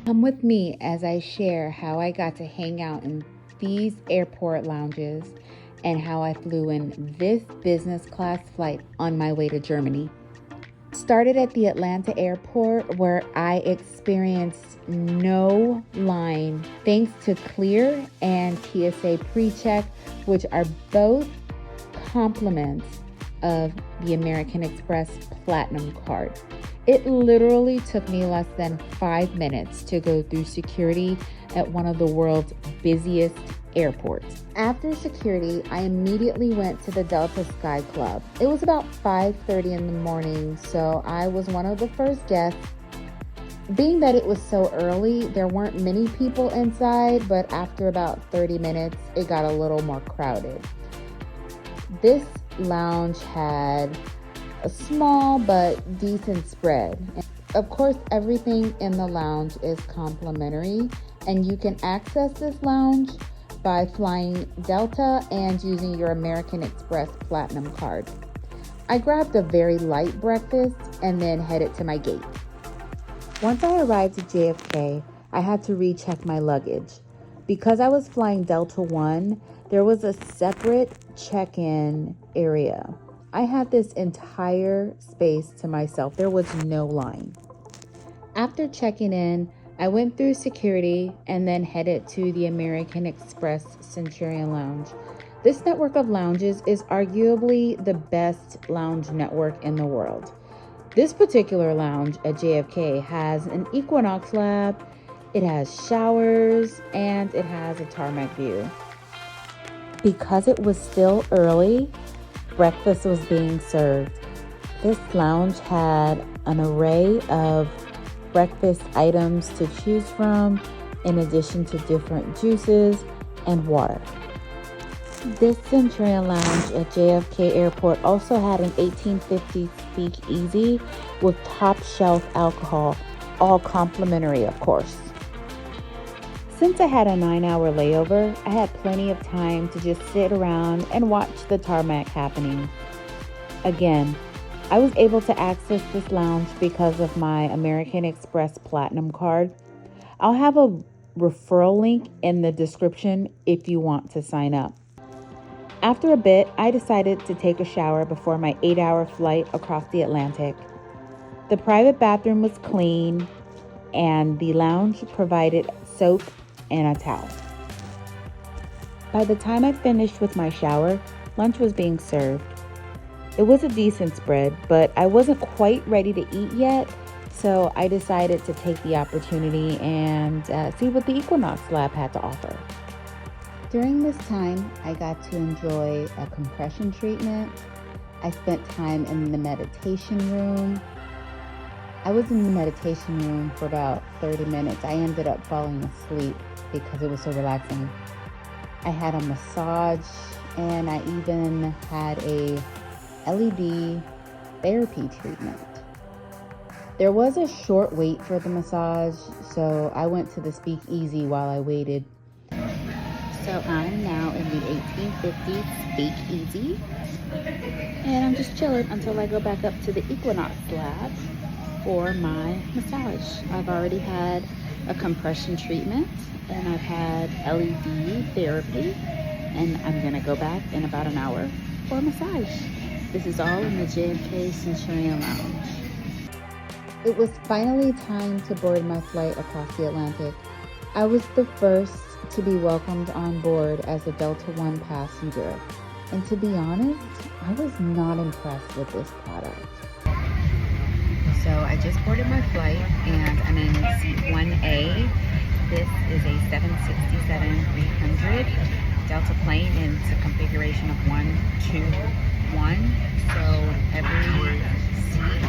Come with me as I share how I got to hang out in these airport lounges and how I flew in this business class flight on my way to Germany. Started at the Atlanta airport where I experienced no line thanks to Clear and TSA PreCheck, which are both complements of the American Express Platinum card. It literally took me less than 5 minutes to go through security at one of the world's busiest airports. After security, I immediately went to the Delta Sky Club. It was about 5:30 in the morning, so I was one of the first guests. Being that it was so early, there weren't many people inside, but after about 30 minutes, it got a little more crowded. This lounge had a small but decent spread. Of course, everything in the lounge is complimentary, and you can access this lounge by flying Delta and using your American Express Platinum card. I grabbed a very light breakfast and then headed to my gate. Once I arrived at JFK, I had to recheck my luggage. Because I was flying Delta One, there was a separate check-in area. I had this entire space to myself. There was no line. After checking in, I went through security and then headed to the American Express Centurion Lounge. This network of lounges is arguably the best lounge network in the world. This particular lounge at JFK has an Equinox lab, it has showers, and it has a tarmac view. Because it was still early, breakfast was being served. This lounge had an array of breakfast items to choose from, in addition to different juices and water. This Centurion Lounge at JFK Airport also had an 1850s speakeasy with top shelf alcohol, all complimentary, of course. Since I had a 9-hour layover, I had plenty of time to just sit around and watch the tarmac happening. Again, I was able to access this lounge because of my American Express Platinum card. I'll have a referral link in the description if you want to sign up. After a bit, I decided to take a shower before my 8-hour flight across the Atlantic. The private bathroom was clean, and the lounge provided soap and a towel. By the time I finished with my shower, lunch was being served. It was a decent spread, but I wasn't quite ready to eat yet, so I decided to take the opportunity and see what the Equinox lab had to offer. During this time, I got to enjoy a compression treatment. I spent time in the meditation room. I was in the meditation room for about 30 minutes. I ended up falling asleep because it was so relaxing. I had a massage, and I even had a LED therapy treatment. There was a short wait for the massage, so I went to the speakeasy while I waited. So I'm now in the 1850s speakeasy, and I'm just chilling until I go back up to the Equinox lab for my massage. I've already had a compression treatment, and I've had LED therapy, and I'm gonna go back in about an hour for a massage. This is all in the JFK Centurion Lounge. It was finally time to board my flight across the Atlantic. I was the first to be welcomed on board as a Delta One passenger, and to be honest, I was not impressed with this product. So I just boarded my flight, and I'm in seat 1A. This is a 767-300 Delta plane, and it's a configuration of 1-2-1. So every seat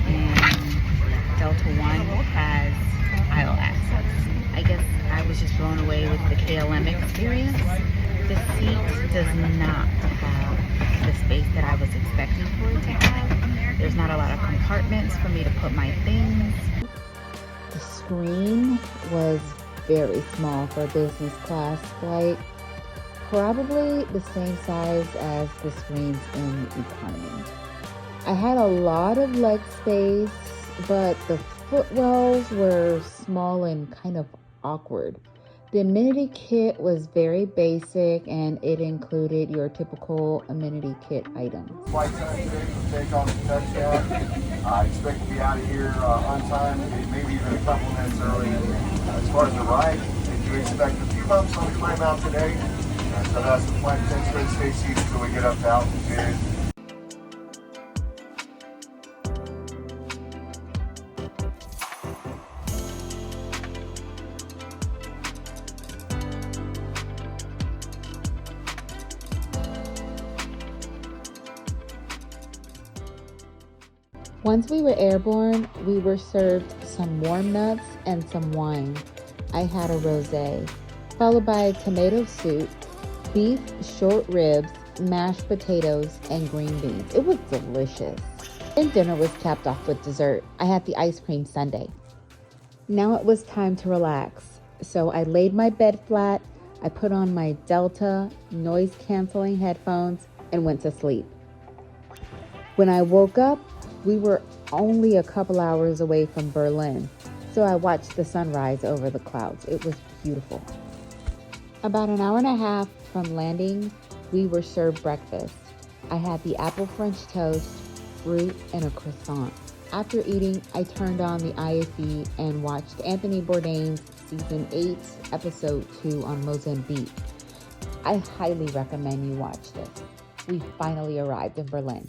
in Delta One has aisle access. I guess I was just blown away with the KLM experience. The seat does not have the space that I was expecting for it to have. There's not a lot of compartments for me to put my things. The screen was very small for a business class flight, probably the same size as the screens in economy. I had a lot of leg space, but the footwells were small and kind of awkward. The amenity kit was very basic and it included your typical amenity kit items. Flight time today from takeoff to touchdown. I expect to be out of here on time, maybe even a couple minutes early. As far as the ride, I do expect a few bumps on the climb out today. So that's the plan. 10 straight stay seated until we get up to altitude. Once we were airborne, we were served some warm nuts and some wine. I had a rosé, followed by tomato soup, beef short ribs, mashed potatoes, and green beans. It was delicious. Then dinner was capped off with dessert. I had the ice cream sundae. Now it was time to relax. So I laid my bed flat, I put on my Delta noise-canceling headphones, and went to sleep. When I woke up, we were only a couple hours away from Berlin, so I watched the sunrise over the clouds. It was beautiful. About an hour and a half from landing, we were served breakfast. I had the apple French toast, fruit, and a croissant. After eating, I turned on the IFE and watched Anthony Bourdain's Season 8, Episode 2 on Mozambique. I highly recommend you watch this. We finally arrived in Berlin.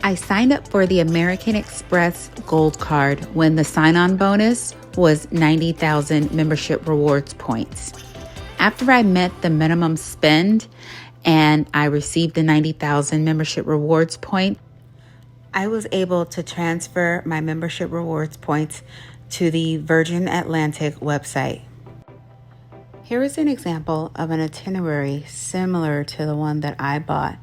I signed up for the American Express Gold Card when the sign-on bonus was 90,000 membership rewards points. After I met the minimum spend and I received the 90,000 membership rewards point, I was able to transfer my membership rewards points to the Virgin Atlantic website. Here is an example of an itinerary similar to the one that I bought,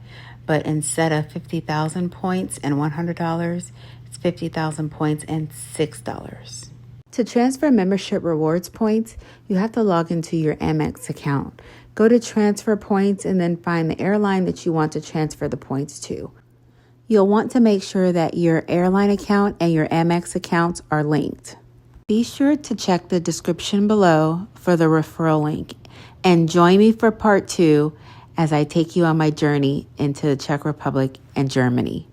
but instead of 50,000 points and $100, it's 50,000 points and $6. To transfer membership rewards points, you have to log into your AMEX account. Go to transfer points and then find the airline that you want to transfer the points to. You'll want to make sure that your airline account and your AMEX accounts are linked. Be sure to check the description below for the referral link and join me for part 2 as I take you on my journey into the Czech Republic and Germany.